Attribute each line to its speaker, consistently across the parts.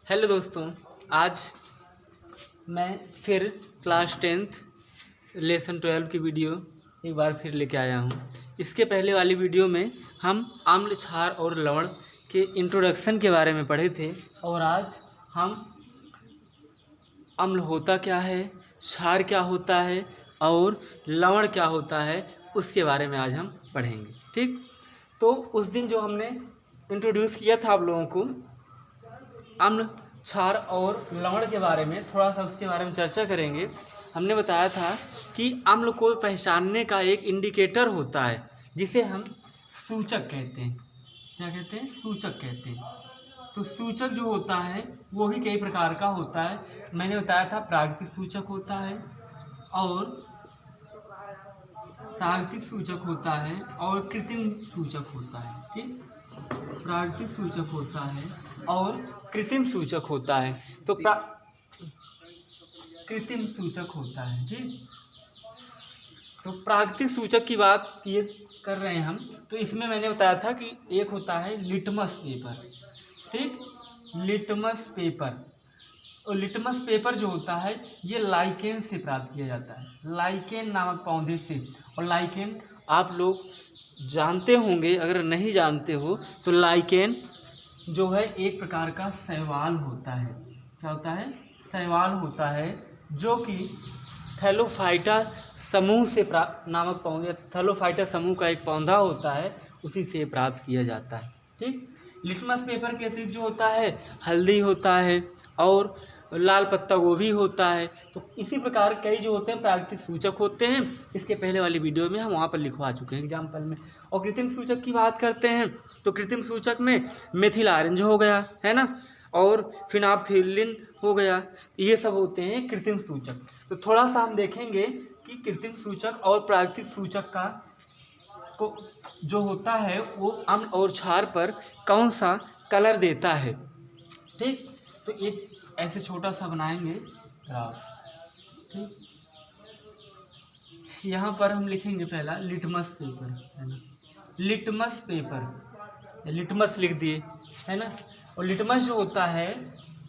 Speaker 1: Hello दोस्तों, आज मैं फिर क्लास 10th लेसन 12 की वीडियो एक बार फिर लेके आया हूँ। इसके पहले वाली वीडियो में हम अम्ल, क्षार और लवण के इंट्रोडक्शन के बारे में पढ़े थे और आज हम अम्ल होता क्या है, क्षार क्या होता है और लवण क्या होता है उसके बारे में आज हम पढ़ेंगे। ठीक, तो उस दिन जो हमने इंट्रोड्यूस किया था आप लोगों को अम्ल, क्षार और लवण के बारे में, थोड़ा सा उसके बारे में चर्चा करेंगे। हमने बताया था कि अम्ल को पहचानने का एक इंडिकेटर होता है जिसे हम सूचक कहते हैं। क्या कहते हैं? सूचक कहते हैं। तो सूचक जो होता है वो भी कई प्रकार का होता है। मैंने बताया था प्राकृतिक सूचक होता है और कृत्रिम सूचक होता है। ठीक, प्राकृतिक सूचक होता है और कृत्रिम सूचक होता है। तो कृत्रिम सूचक होता है। ठीक, तो प्राकृतिक सूचक की बात ये कर रहे हैं हम। तो इसमें मैंने बताया था कि एक होता है लिटमस पेपर। ठीक, लिटमस पेपर। और लिटमस पेपर जो होता है ये लाइकेन से प्राप्त किया जाता है, लाइकेन नामक पौधे से। और लाइकेन आप लोग जानते होंगे, अगर नहीं जानते हो तो लाइकेन जो है एक प्रकार का शैवाल होता है। क्या होता है? शैवाल होता है जो कि थैलोफाइटा समूह से प्राप्त नामक पौधे, थैलोफाइटा समूह का एक पौधा होता है, उसी से प्राप्त किया जाता है। ठीक, लिटमस पेपर के अतिरिक्त जो होता है हल्दी होता है और लाल पत्ता गोभी होता है। तो इसी प्रकार कई जो होते हैं प्राकृतिक सूचक होते हैं। इसके पहले वाली वीडियो में हम वहाँ पर लिखवा चुके हैं एग्जाम्पल में। और कृत्रिम सूचक की बात करते हैं तो कृत्रिम सूचक में मेथिल ऑरेंज हो गया है ना, और फिनाप्थेलिन हो गया, ये सब होते हैं कृत्रिम सूचक। तो थोड़ा सा हम देखेंगे कि कृत्रिम सूचक और प्राकृतिक सूचक का को जो होता है वो अम्ल और क्षार पर कौन सा कलर देता है। ठीक, तो एक ऐसे छोटा सा बनाएंगे ग्राफ। ठीक, यहाँ पर हम लिखेंगे पहला लिटमस पेपर, है ना, लिटमस पेपर, लिटमस लिख दिए, है ना। और लिटमस जो होता है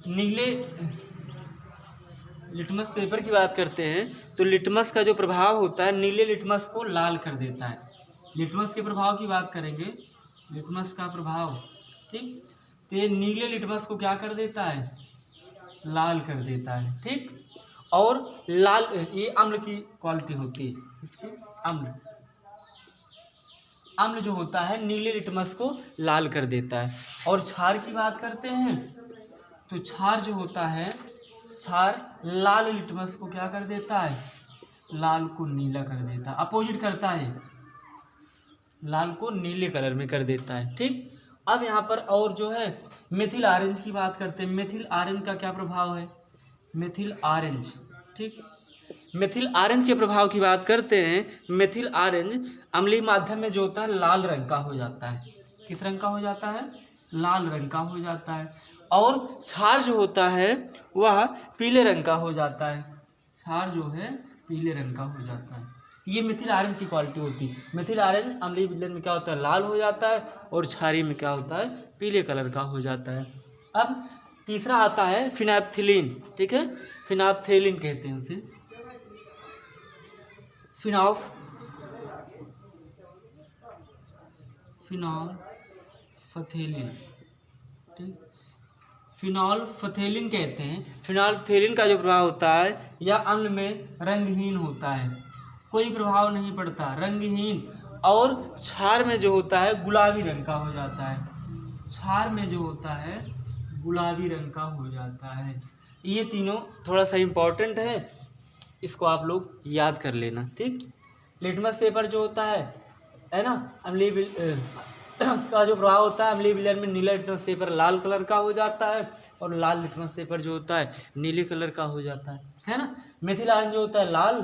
Speaker 1: नीले, लिटमस पेपर की बात करते हैं तो लिटमस का जो प्रभाव होता है नीले लिटमस को लाल कर देता है। लिटमस के प्रभाव की बात करेंगे, लिटमस का प्रभाव, ठीक, तो ये नीले लिटमस को क्या कर देता है? लाल कर देता है। ठीक, और लाल ये अम्ल की क्वालिटी होती है इसकी। अम्ल जो होता है नीले लिटमस को लाल कर देता है। और क्षार की बात करते हैं तो क्षार जो होता है, क्षार लाल लिटमस को क्या कर देता है? लाल को नीला कर देता है, अपोजिट करता है, लाल को नीले कलर में कर देता है। ठीक, अब यहाँ पर और जो है मेथिल ऑरेंज की बात करते हैं। मेथिल ऑरेंज का क्या प्रभाव है? मेथिल ऑरेंज, ठीक, मेथिल ऑरेंज के प्रभाव की बात करते हैं। मेथिल ऑरेंज अम्लीय माध्यम में जो होता है लाल रंग का हो जाता है। किस रंग का हो जाता है? लाल रंग का हो जाता है। और क्षार जो होता है वह पीले रंग का हो जाता है। क्षार जो है पीले रंग का हो जाता है। ये मेथिल ऑरेंज की क्वालिटी होती है। मेथिल ऑरेंज अम्लीय विलयन में क्या होता है? लाल हो जाता है, और क्षारीय में क्या होता है? पीले कलर का हो जाता है। अब तीसरा आता है फिनाप्थेलिन। ठीक है, फिनाप्थेलिन कहते हैं उसे, फिनोल्फथेलिन। ठीक, फिनोल्फथेलिन कहते हैं। फिनोल्फथेलिन का जो प्रभाव होता है यह अम्ल में रंगहीन होता है, कोई प्रभाव नहीं पड़ता, रंगहीन। और क्षार में जो होता है गुलाबी रंग का हो जाता है। क्षार में जो होता है गुलाबी रंग का हो जाता है। ये तीनों थोड़ा सा इम्पोर्टेंट है, इसको आप लोग याद कर लेना। ठीक, लिटमस पेपर जो होता है ना, अम्लीय का जो प्रभाव होता है अम्लीय विलयन में नीला लिटमस पेपर लाल कलर का हो जाता है, और लाल लिटमस पेपर जो होता है नीले कलर का हो जाता है ना। मेथिल ऑरेंज जो होता है लाल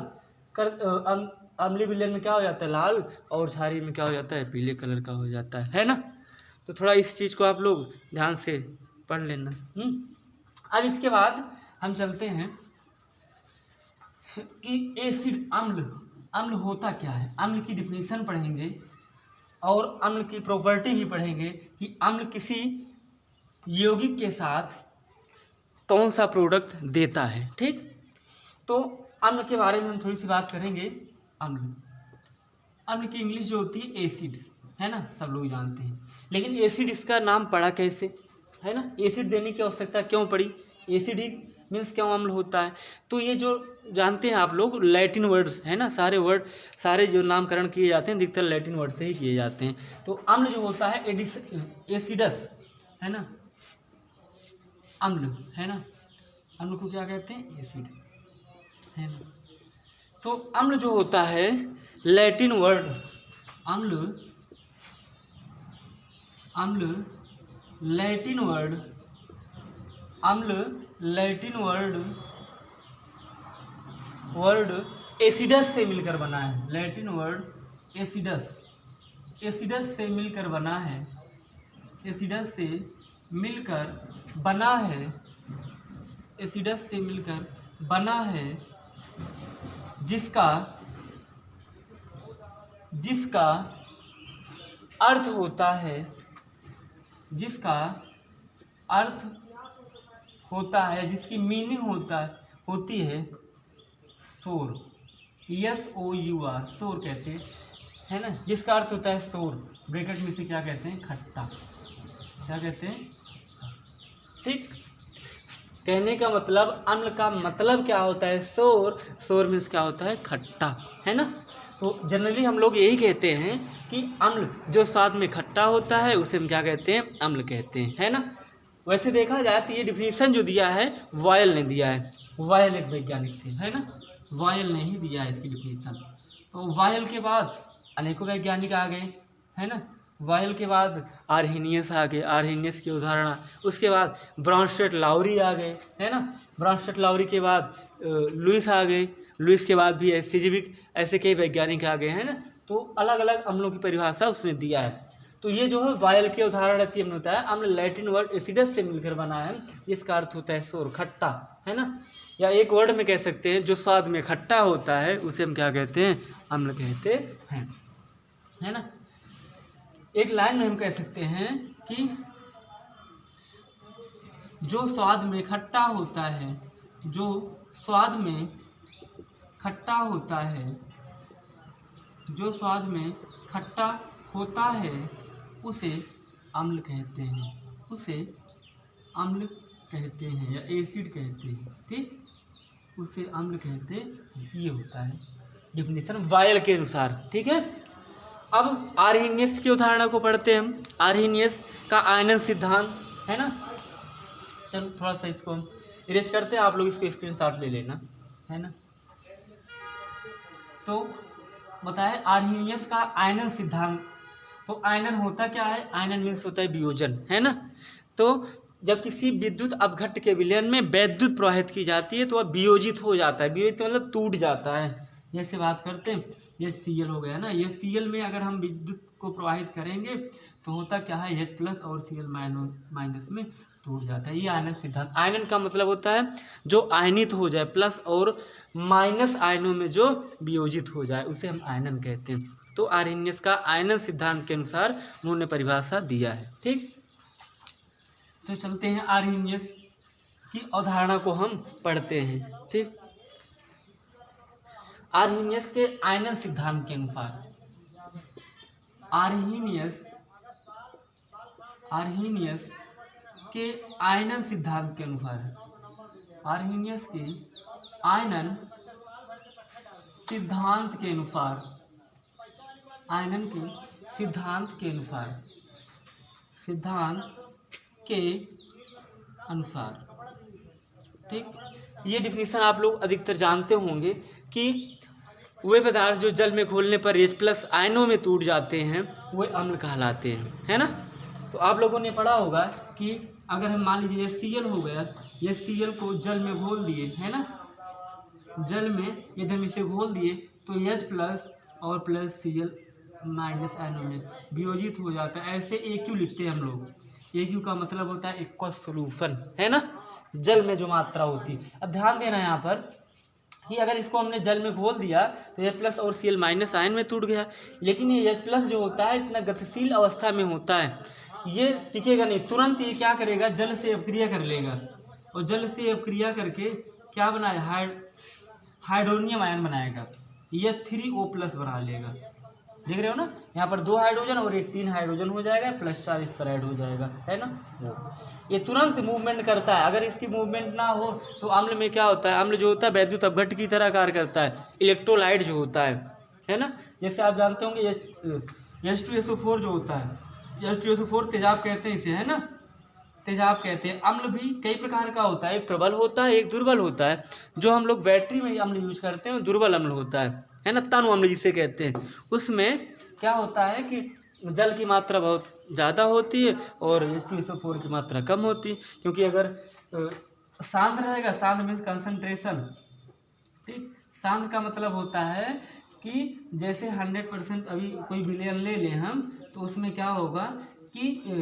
Speaker 1: कर, अम्लीय विलयन में क्या हो जाता है? लाल, और क्षारीय में क्या हो जाता है? पीले कलर का हो जाता है ना। तो थोड़ा इस चीज़ को आप लोग ध्यान से पढ़ लेना। अब इसके बाद हम चलते हैं कि एसिड, अम्ल होता क्या है। अम्ल की डिफिनीशन पढ़ेंगे और अम्ल की प्रॉपर्टी भी पढ़ेंगे कि अम्ल किसी यौगिक के साथ कौन सा प्रोडक्ट देता है। ठीक, तो अम्ल के बारे में हम थोड़ी सी बात करेंगे। अम्ल की इंग्लिश जो होती है एसिड है ना, सब लोग जानते हैं, लेकिन एसिड इसका नाम पड़ा कैसे, है ना, एसिड देने की आवश्यकता क्यों पड़ी, एसिड ही मीन्स क्यों अम्ल होता है। तो ये जो जानते हैं आप लोग लैटिन वर्ड्स है ना, सारे वर्ड, सारे जो नामकरण किए जाते हैं अधिकतर लैटिन वर्ड से ही किए जाते हैं। तो अम्ल जो होता है एसिडस है ना, अम्ल है ना, अम्ल को क्या कहते हैं, एसिड है ना। तो अम्ल जो होता है लैटिन वर्ड, अम्ल लैटिन वर्ड, अम्ल लैटिन वर्ड एसिडस से मिलकर बना है। लैटिन वर्ड एसिडस से मिलकर बना है, एसिडस से मिलकर बना है, एसिडस से मिलकर बना है, जिसका अर्थ होता है, जिसका अर्थ होता है, जिसकी मीनिंग होती है सोर, SOUR, सोर कहते हैं है ना, जिसका अर्थ होता है सोर, ब्रैकेट में से क्या कहते हैं, खट्टा, क्या कहते हैं। ठीक, कहने का मतलब अम्ल का मतलब क्या होता है, सोर, सोर मीन्स क्या होता है, खट्टा, है ना। तो जनरली हम लोग यही कहते हैं कि अम्ल जो स्वाद में खट्टा होता है उसे हम क्या कहते हैं, अम्ल कहते हैं, है ना। वैसे देखा जाए तो ये डिफिनीशन जो दिया है वॉयल ने दिया है, वॉयल एक वैज्ञानिक थे, है ना, वॉयल ने ही दिया है इसकी डिफिनीशन। तो वॉयल के बाद अनेकों वैज्ञानिक आ गए, है ना, वॉयल के बाद आर्हेनियस आ गए, आर्हेनियस की उदाहरण, उसके बाद ब्राउनस्टेड लाउरी आ गए, है ना, ब्राउनस्टेड लाउरी के बाद लुईस आ गए, लुईस के बाद भी सिजिविक, ऐसे कई वैज्ञानिक आ गए, है ना। तो अलग अलग अम्लों की परिभाषा उसने दिया है। तो ये जो है वॉयल की उदाहरण रहती है, हमने बताया अम्ल लैटिन वर्ड एसिडस से मिलकर बना है, इसका अर्थ होता है सोर, खट्टा, है ना, या एक वर्ड में कह सकते हैं जो स्वाद में खट्टा होता है उसे हम क्या कहते हैं, अम्ल कहते हैं, है ना। एक लाइन में हम कह सकते हैं कि जो स्वाद में खट्टा होता है, जो स्वाद में खट्टा होता है, जो स्वाद में खट्टा होता है उसे अम्ल कहते हैं, उसे अम्ल कहते हैं या एसिड कहते हैं। ठीक, उसे अम्ल कहते हैं, ये होता है डिफिनीशन वॉयल के अनुसार। ठीक है, अब आर्हेनियस की उदाहरण को पढ़ते हैं हम। आर्हेनियस का आयनन सिद्धांत, है ना, चलो थोड़ा सा इसको हम इरेज करते हैं, आप लोग इसको स्क्रीनशॉट ले लेना, है ना। तो बताए आर्हेनियस का आयनन सिद्धांत। तो आयनन होता क्या है, आयनन मीन्स होता है वियोजन, है ना। तो जब किसी विद्युत अपघट्ट के विलयन में वैद्युत प्रवाहित की जाती है तो वह वियोजित हो जाता है, वियोजित मतलब टूट जाता है। जैसे बात करते हैं, ये Cl हो गया ना, ये Cl में अगर हम विद्युत को प्रवाहित करेंगे तो होता क्या है, H+ और Cl- में टूट जाता है। ये आयनन सिद्धांत। आयनन का मतलब होता है जो आयनित हो जाए, प्लस और माइनस आयनों में जो वियोजित हो जाए उसे हम आयनन कहते हैं। तो आर्हेनियस का आयनन सिद्धांत के अनुसार उन्होंने परिभाषा दिया है। ठीक, तो चलते हैं आर्हेनियस की अवधारणा को हम पढ़ते हैं। ठीक, आर्हेनियस के आयनन सिद्धांत के अनुसार, आर्हेनियस के आयनन सिद्धांत के अनुसार, आर्हेनियस के आयनन सिद्धांत के अनुसार, आयनन के सिद्धांत के अनुसार, ठीक, ये डिफिनीशन आप लोग अधिकतर जानते होंगे कि वे पदार्थ जो जल में घोलने पर H+ आयनों में टूट जाते हैं वे अम्ल कहलाते हैं, है ना। तो आप लोगों ने पढ़ा होगा कि अगर हम मान लीजिए Cl हो गया, ये Cl को जल में घोल दिए, है ना, जल में यदि हम इसे घोल दिए तो H+ और Cl- आयनों में वियोजित हो जाता है। ऐसे AQ लिखते हैं हम लोग। AQ का मतलब होता है एक्वस सोल्यूशन, है ना, जल में जो मात्रा होती है। अब ध्यान देना यहाँ पर कि अगर इसको हमने जल में घोल दिया तो H+ और Cl- आयन में टूट गया, लेकिन ये H+ जो होता है इतना गतिशील अवस्था में होता है, ये टिकेगा नहीं, तुरंत ये क्या करेगा, जल से अपक्रिया कर लेगा, और जल से अपक्रिया करके क्या बनाए, हाइड्रोनियम आयन बनाएगा, यह 3O+ बना लेगा। देख रहे हो ना, यहाँ पर 2 हाइड्रोजन और एक 3 हाइड्रोजन हो जाएगा, +4 इस पर ऐड हो जाएगा, है ना। ये तुरंत मूवमेंट करता है, अगर इसकी मूवमेंट ना हो तो अम्ल में क्या होता है, अम्ल जो होता है वैद्युत अपघट्ट की तरह कार्य करता है, इलेक्ट्रोलाइट जो होता है ना। जैसे आप जानते होंगे H2SO4 जो होता है, H2SO4 तेजाब कहते हैं इसे, है ना, तेजाब कहते हैं। अम्ल भी कई प्रकार का होता है, एक प्रबल होता है, एक दुर्बल होता है। जो हम लोग बैटरी में अम्ल यूज करते हैं वो दुर्बल अम्ल होता है ना, तनु अम्ल जिसे कहते हैं। उसमें क्या होता है कि जल की मात्रा बहुत ज़्यादा होती है और H2SO4 की मात्रा कम होती है, क्योंकि अगर सांद्र रहेगा, सांद्र मीन्स कंसंट्रेशन, ठीक। सांद्र का मतलब होता है कि जैसे 100% अभी कोई विलयन ले लें हम, तो उसमें क्या होगा कि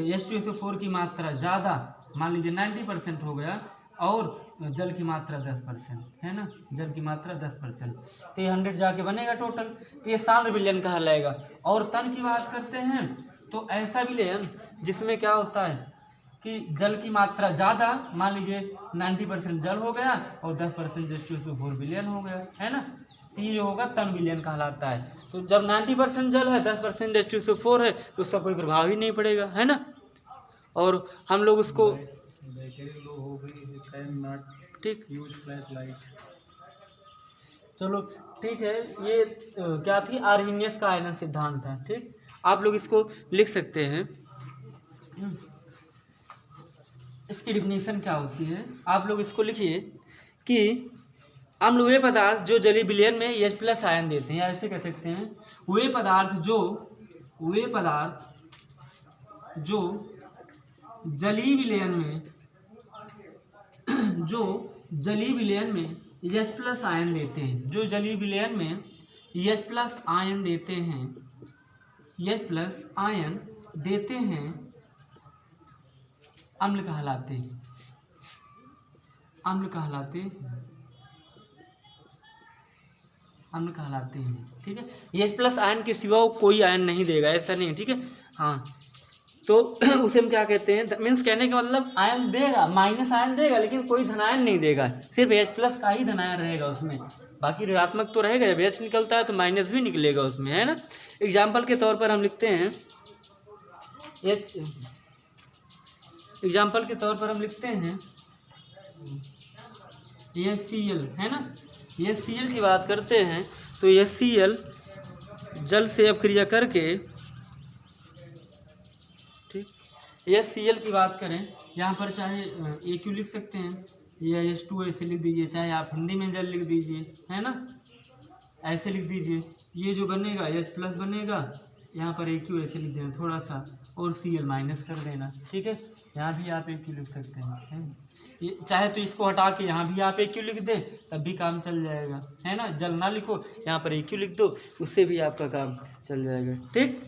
Speaker 1: H2SO4 की मात्रा ज़्यादा, मान लीजिए 90% हो गया, और जल की मात्रा 10%, है ना, जल की मात्रा 10%, तो ये 100 जाके बनेगा टोटल, तो ये सांद्र विलयन कहलाएगा। और तन की बात करते हैं तो ऐसा विलयन जिसमें क्या होता है कि जल की मात्रा ज़्यादा, मान लीजिए 90% जल हो गया और 10% H2SO4 विलयन हो गया, है ना, तो ये होगा तन विलयन कहलाता है। तो जब 90% जल है, 10% H2SO4 है, तो उसका कोई प्रभाव ही नहीं पड़ेगा, है ना। और हम लोग उसको ठीक यूज फ्लैश लाइट, चलो ठीक है। ये क्या थी, आर्हीनियस का आयनन सिद्धांत था, ठीक। आप लोग इसको लिख सकते हैं, इसकी डिफिनीशन क्या होती है, आप लोग इसको लिखिए कि अम्ल वे पदार्थ जो जलीय विलयन में H+ आयन देते हैं, या ऐसे कह सकते हैं वे पदार्थ जो जलीय विलयन में H+ आयन देते हैं, जो जलीय विलयन में H+ आयन देते हैं, H+ आयन देते हैं, अम्ल कहलाते हैं, ठीक है। H+ आयन के सिवा कोई आयन नहीं देगा, ऐसा नहीं, ठीक है। हाँ, तो उसे हम क्या कहते हैं, मीन्स कहने का मतलब आयन देगा, माइनस आयन देगा, लेकिन कोई धनायन नहीं देगा, सिर्फ H+ का ही धनायन रहेगा उसमें, बाकी ऋणात्मक तो रहेगा। जब H निकलता है तो माइनस भी निकलेगा उसमें, है ना। एग्जाम्पल के तौर पर हम लिखते हैं HCl, है ना। HCl की बात करते हैं तो HCl जल से अपक्रिया करके, ठीक, HCl की बात करें, यहाँ पर चाहे AQ लिख सकते हैं या H2 ऐसे लिख दीजिए, चाहे आप हिंदी में जल लिख दीजिए, है ना, ऐसे लिख दीजिए। ये जो बनेगा H+ बनेगा, यहाँ पर AQ ऐसे लिख देना थोड़ा सा, और Cl माइनस कर देना, ठीक है। यहाँ भी आप AQ लिख सकते हैं, ये चाहे तो इसको हटा के यहाँ भी आप AQ लिख दें, तब भी काम चल जाएगा, है ना। जल ना लिखो, यहाँ पर AQ लिख दो, उससे भी आपका काम चल जाएगा, ठीक।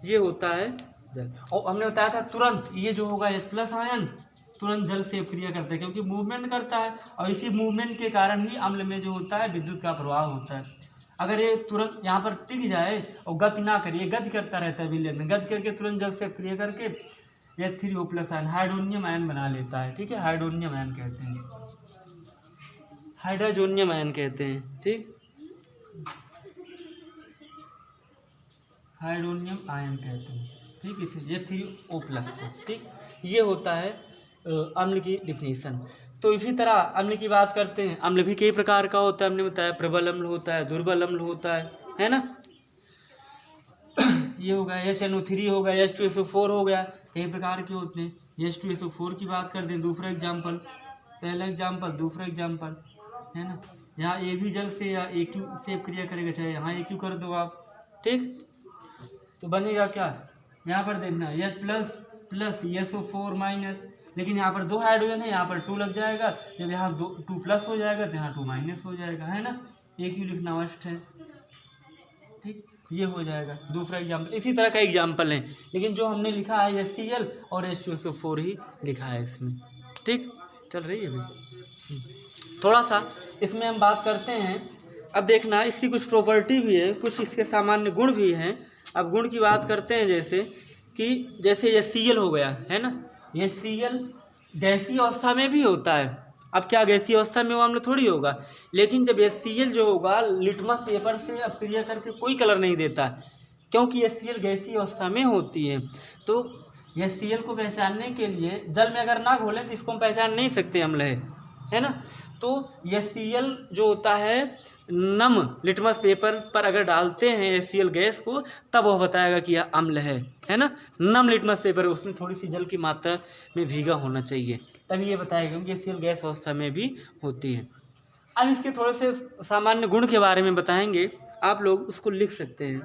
Speaker 1: ये होता है जल। और हमने बताया था तुरंत ये जो होगा H+ आयन तुरंत जल से अपक्रिया करता है, क्योंकि मूवमेंट करता है, और इसी मूवमेंट के कारण ही अम्ल में जो होता है विद्युत का प्रवाह होता है। अगर ये तुरंत यहाँ पर टिक जाए और गति ना करे, ये गति करता रहता है विलयन में, गति करके तुरंत जल से अपक्रिया करके यह 3O+ आयन हाइड्रोनियम आयन बना लेता है, ठीक है। हाइड्रोनियम आयन कहते हैं, हाइड्रोजोनियम आयन कहते हैं, ठीक, हाइड्रोनियम आयन कहते हैं, ठीक, इसे ये 3O+ को, ठीक। ये होता है अम्ल की डिफिनीशन। तो इसी तरह अम्ल की बात करते हैं, अम्ल भी कई प्रकार का होता है, हमने बताया प्रबल अम्ल होता है, दुर्बल अम्ल होता है ना। ये हो गया HNO3 हो गया, H2SO4 हो गया, कई प्रकार के होते हैं। H2SO4 की बात करते हैं, दूसरा एग्जाम्पल, पहला एग्जाम्पल, दूसरा एग्जाम्पल, है ना। यहाँ A भी जल से या AQ से क्रिया करेगा, चाहे यहाँ AQ कर दो आप, ठीक। तो बनेगा क्या, यहाँ पर देखना H+ SO4 माइनस, लेकिन यहाँ पर 2 हाइड्रोजन है, यहाँ पर 2 लग जाएगा, जब यहाँ 2+ हो जाएगा तो यहाँ 2- हो जाएगा, है ना। AQ लिखना मस्ट है, ठीक। ये हो जाएगा दूसरा एग्जाम्पल। इसी तरह का एग्जाम्पल है, लेकिन जो हमने लिखा है HCl और H2SO4 ही लिखा है इसमें, ठीक। चल रही है अभी थोड़ा सा इसमें हम बात करते हैं। अब देखना इसकी कुछ प्रॉपर्टी भी है, कुछ इसके सामान्य गुण भी हैं। अब गुण की बात करते हैं, जैसे HCl हो गया, है ना। HCl गैसीय अवस्था में भी होता है। अब क्या गैसीय अवस्था में वो अम्ल थोड़ी होगा, लेकिन जब HCl जो होगा लिटमस पेपर से अपक्रिया करके कोई कलर नहीं देता, क्योंकि HCl गैसीय अवस्था में होती है। तो HCl को पहचानने के लिए जल में अगर ना घोलें तो इसको हम पहचान नहीं सकते अम्ल है ना। तो HCl जो होता है नम लिटमस पेपर पर अगर डालते हैं HCl गैस को, तब वह बताएगा कि यह अम्ल है ना। नम लिटमस पेपर उसमें थोड़ी सी जल की मात्रा में भीगा होना चाहिए, तभी ये बताएगा, क्योंकि HCl गैस अवस्था में भी होती है। अब इसके थोड़े से सामान्य गुण के बारे में बताएंगे, आप लोग उसको लिख सकते हैं।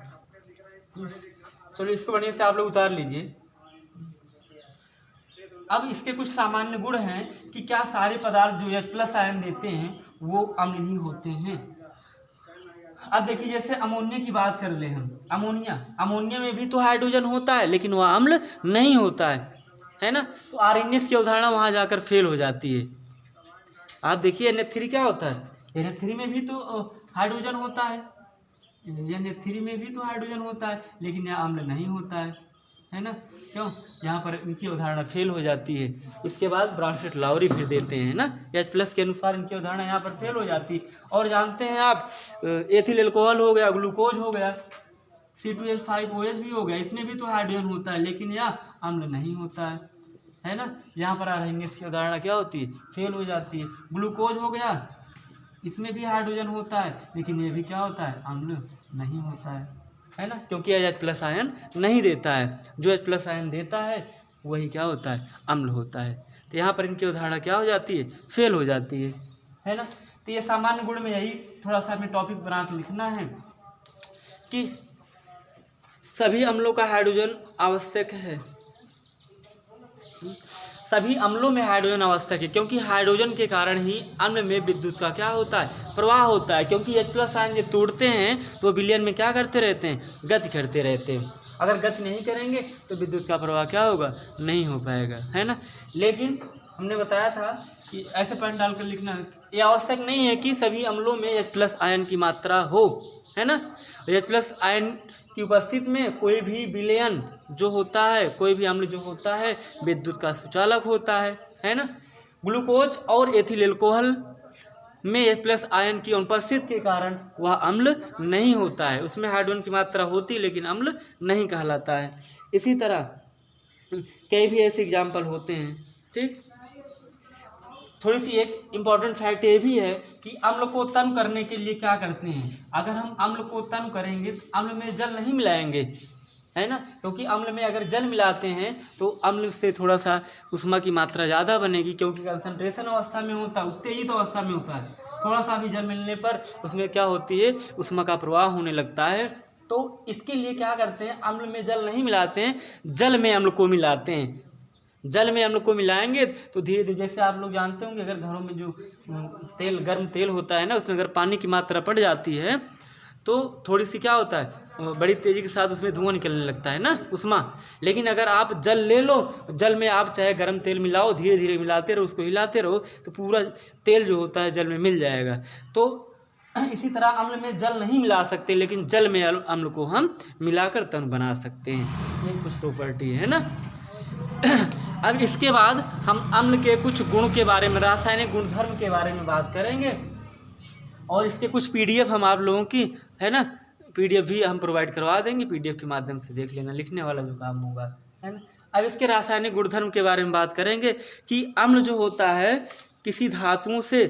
Speaker 1: चलो इसको बढ़िया से आप लोग उतार लीजिए। अब इसके कुछ सामान्य गुण हैं कि क्या सारे पदार्थ जो H+ आयन देते हैं वो अम्ल ही होते हैं। अब देखिए जैसे अमोनिया की बात कर ले हम, अमोनिया में भी तो हाइड्रोजन होता है, लेकिन वह अम्ल नहीं होता है ना। तो आरएनएस की अवधारणा वहाँ जाकर फेल हो जाती है। आप देखिए NH3 क्या होता है, NH3 में भी तो हाइड्रोजन होता है, NH3 में भी तो हाइड्रोजन होता है, लेकिन यह अम्ल नहीं होता है ना। क्यों, यहाँ पर इनकी अवधारणा फेल हो जाती है। इसके बाद ब्रांस्टेड लाउरी फिर देते हैं ना, H+ के अनुसार इनकी अवधारणा यहाँ पर फेल हो जाती है। और जानते हैं आप एथिल अल्कोहल हो गया, ग्लूकोज हो गया, C2H5OH भी हो गया, इसमें भी तो हाइड्रोजन होता है, लेकिन यह अम्ल नहीं होता है ना। यहाँ पर आरएनएस की अवधारणा क्या होती है, फेल हो जाती है। ग्लूकोज हो गया, इसमें भी हाइड्रोजन होता है, लेकिन ये भी क्या होता है, अम्ल नहीं होता है ना, क्योंकि यह H+ आयन नहीं देता है। जो H+ आयन देता है वही क्या होता है, अम्ल होता है। तो यहाँ पर इनकी अवधारणा क्या हो जाती है, फेल हो जाती है ना। तो ये सामान्य गुण में यही थोड़ा सा हमें टॉपिक बना के लिखना है कि सभी अम्लों का हाइड्रोजन आवश्यक है। सभी अम्लों में हाइड्रोजन आवश्यक है, क्योंकि हाइड्रोजन के कारण ही अम्ल में विद्युत का क्या होता है, प्रवाह होता है। क्योंकि H+ आयन जब तोड़ते हैं तो विलयन में क्या करते रहते हैं, गति करते रहते हैं। अगर गति नहीं करेंगे तो विद्युत का प्रवाह क्या होगा, नहीं हो पाएगा, है ना। लेकिन हमने बताया था कि ऐसे पॉइंट डालकर लिखना, ये आवश्यक नहीं है कि सभी अम्लों में H+ आयन की मात्रा हो, है ना। H+ आयन की उपस्थिति में कोई भी विलयन जो होता है, कोई भी अम्ल जो होता है, विद्युत का सुचालक होता है ना। ग्लूकोज और एथिल अल्कोहल में H+ आयन की अनुपस्थिति के कारण वह अम्ल नहीं होता है। उसमें हाइड्रोजन की मात्रा होती है, लेकिन अम्ल नहीं कहलाता है। इसी तरह कई भी ऐसे एग्जाम्पल होते हैं, ठीक। थोड़ी सी एक इम्पॉर्टेंट फैक्ट ये भी है कि अम्ल को उत्पन्न करने के लिए क्या करते हैं, अगर हम अम्ल को उत्पन्न करेंगे तो अम्ल में जल नहीं मिलाएंगे, है ना। क्योंकि अम्ल में अगर जल मिलाते हैं तो अम्ल से थोड़ा सा उष्मा की मात्रा ज़्यादा बनेगी, क्योंकि कंसंट्रेशन अवस्था में होता है, उत्तेजित अवस्था में होता है। थोड़ा सा भी जल मिलने पर उसमें क्या होती है, उष्मा का प्रवाह होने लगता है। तो इसके लिए क्या करते हैं, अम्ल में जल नहीं मिलाते हैं, जल में अम्ल को मिलाते हैं। जल में अम्ल को मिलाएंगे तो धीरे धीरे, जैसे आप लोग जानते होंगे, अगर घरों में जो तेल, गर्म तेल होता है ना, उसमें अगर पानी की मात्रा बढ़ जाती है तो थोड़ी सी क्या होता है, बड़ी तेज़ी के साथ उसमें धुआं निकलने लगता है ना, उष्मा। लेकिन अगर आप जल ले लो, जल में आप चाहे गर्म तेल मिलाओ, धीरे धीरे मिलाते रहो, उसको हिलाते रहो, तो पूरा तेल जो होता है जल में मिल जाएगा। तो इसी तरह अम्ल में जल नहीं मिला सकते, लेकिन जल में अम्ल को हम मिलाकर तन बना सकते हैं। ये कुछ प्रॉपर्टी है ना। अब इसके बाद हम अम्ल के कुछ गुण के बारे में, रासायनिक गुणधर्म के बारे में बात करेंगे, और इसके कुछ PDF हम आप लोगों की, है ना, PDF भी हम प्रोवाइड करवा देंगे। PDF के माध्यम से देख लेना, लिखने वाला जो काम होगा, है ना। अब इसके रासायनिक गुणधर्म के बारे में बात करेंगे कि अम्ल जो होता है किसी धातुओं से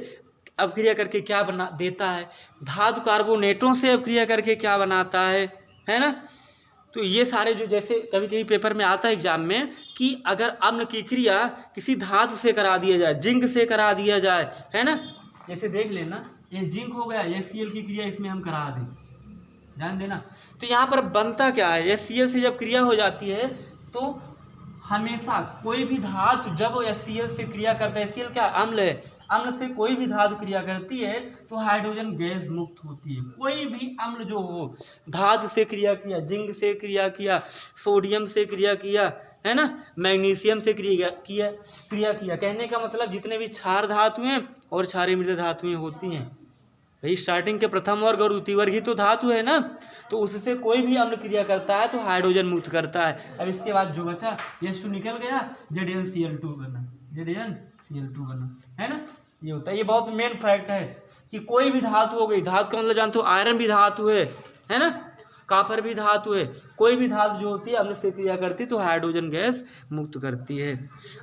Speaker 1: अपक्रिया करके क्या बना देता है, धातु कार्बोनेटों से अपक्रिया करके क्या बनाता है ना। तो ये सारे जो, जैसे कभी कभी पेपर में आता है एग्जाम में कि अगर अम्ल की क्रिया किसी धातु से करा दिया जाए, जिंक से करा दिया जाए, है ना, जैसे देख लेना, ये जिंक हो गया, HCl की क्रिया इसमें हम करा दें, ध्यान देना। तो यहाँ पर बनता क्या है, HCl से जब क्रिया हो जाती है तो हमेशा कोई भी धातु जब HCl से क्रिया करता है, HCl क्या अम्ल है, अम्ल से कोई भी धातु क्रिया करती है तो हाइड्रोजन गैस मुक्त होती है। कोई भी अम्ल जो हो, धातु से क्रिया किया, जिंक से क्रिया किया, सोडियम से क्रिया किया, है ना, मैग्नीशियम से क्रिया किया। कहने का मतलब जितने भी क्षार धातुएं और क्षारीय मृत धातुएं होती हैं, भाई स्टार्टिंग के प्रथम वर्ग और द्वितीय वर्ग ही तो धातु है ना, तो उससे कोई भी अम्ल क्रिया करता है तो हाइड्रोजन मुक्त करता है। अब इसके बाद जो बचा, H2 निकल गया, ZnCl2 बना। ZnCl2 बना, है ना। ये होता है, ये बहुत मेन फैक्ट है कि कोई भी धातु हो गई, धातु का मतलब जानते हो, आयरन भी धातु है ना, कॉपर भी धातु है, कोई भी धातु जो होती है अम्ल से क्रिया करती है तो हाइड्रोजन गैस मुक्त करती है।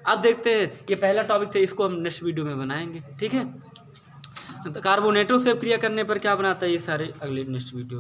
Speaker 1: अब देखते हैं, ये पहला टॉपिक था, इसको हम नेक्स्ट वीडियो में बनाएंगे, ठीक है। तो कार्बोनेटों से क्रिया करने पर क्या बनाता है ये सारे अगले नेक्स्ट वीडियो